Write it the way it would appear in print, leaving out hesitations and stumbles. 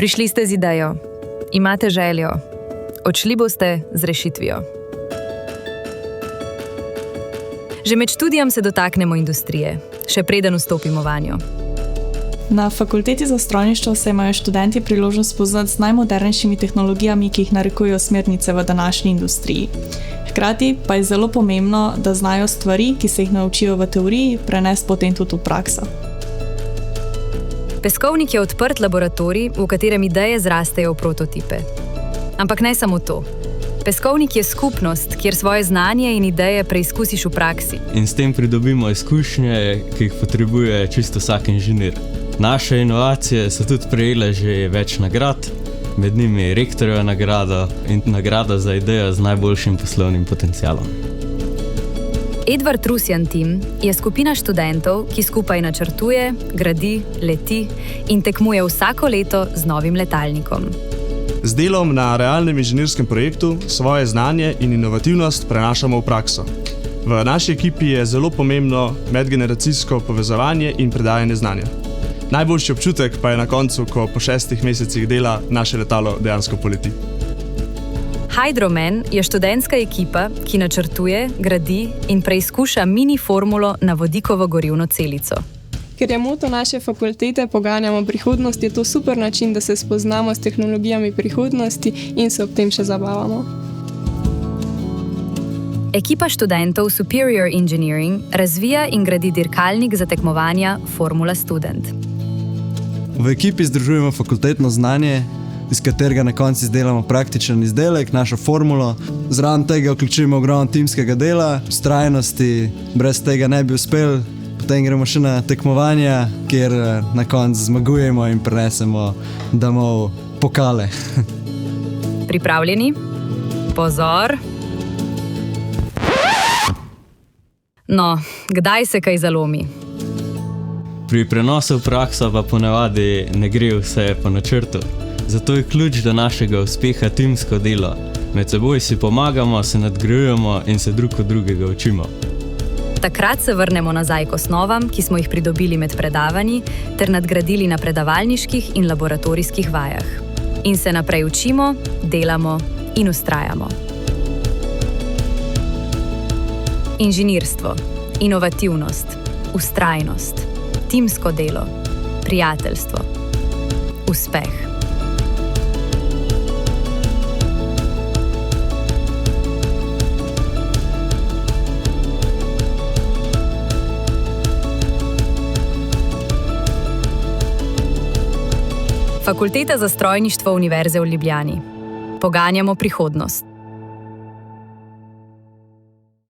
Prišli ste z idejo, imate željo, odšli boste z rešitvijo. Že med študijem se dotaknemo industrije, še preden vstopimo vanjo. Na Fakulteti za strojništvo se imajo študenti priložnost spoznati z najmodernejšimi tehnologijami, ki jih narekujejo smernice v današnji industriji. Hkrati pa je zelo pomembno, da znajo stvari, ki se jih naučijo v teoriji, prenesti potem tudi v prakso. Peskovnik je odprt laboratorij, v katerem ideje zrastejo v prototipe. Ampak ne samo to. Peskovnik je skupnost, kjer svoje znanje in ideje preizkusiš v praksi. In s tem pridobimo izkušnje, ki jih potrebuje čisto vsak inženir. Naše inovacije so tudi prejele že več nagrad, med njimi rektorjeva nagrada in nagrada za idejo z najboljšim poslovnim potencialom. Edward Rusjan Team je skupina študentov, ki skupaj načrtuje, gradi, leti in tekmuje vsako leto z novim letalnikom. Z delom na realnem inženirskem projektu svoje znanje in inovativnost prenašamo v prakso. V naši ekipi je zelo pomembno medgeneracijsko povezovanje in predajanje znanja. Najboljši občutek pa je na koncu, ko po 6 mesecih dela naše letalo dejansko poleti. Hydroman je študentska ekipa, ki načrtuje, gradi in preizkuša mini formulo na vodikovo gorivno celico. Ker je moto naše fakultete Poganjamo prihodnost, je to super način, da se spoznamo s tehnologijami prihodnosti in se ob tem še zabavamo. Ekipa študentov Superior Engineering razvija in gradi dirkalnik za tekmovanja Formula Student. V ekipi združujemo fakultetno znanje, iz katerega na koncu izdelamo praktičen izdelek, našo formulo. Zraven tega vključujemo ogromno timskega dela, vztrajnosti, brez tega ne bi uspeli. Potem gremo še na tekmovanja, kjer na koncu zmagujemo in prenesemo domov pokale. Pripravljeni? Pozor! No, kdaj se kaj zalomi? Pri prenosu v prakso pa ponavadi ne gre vse po načrtu. Zato je ključ do našega uspeha timsko delo. Med seboj si pomagamo, se nadgrajujemo in se drug od drugega učimo. Takrat se vrnemo nazaj k osnovam, ki smo jih pridobili med predavanji, ter nadgradili na predavalniških in laboratorijskih vajah. In se naprej učimo, delamo in vztrajamo. Inženirstvo, inovativnost, vztrajnost, timsko delo, prijateljstvo, uspeh. Fakulteta za strojništvo Univerze v Ljubljani. Poganjamo prihodnost.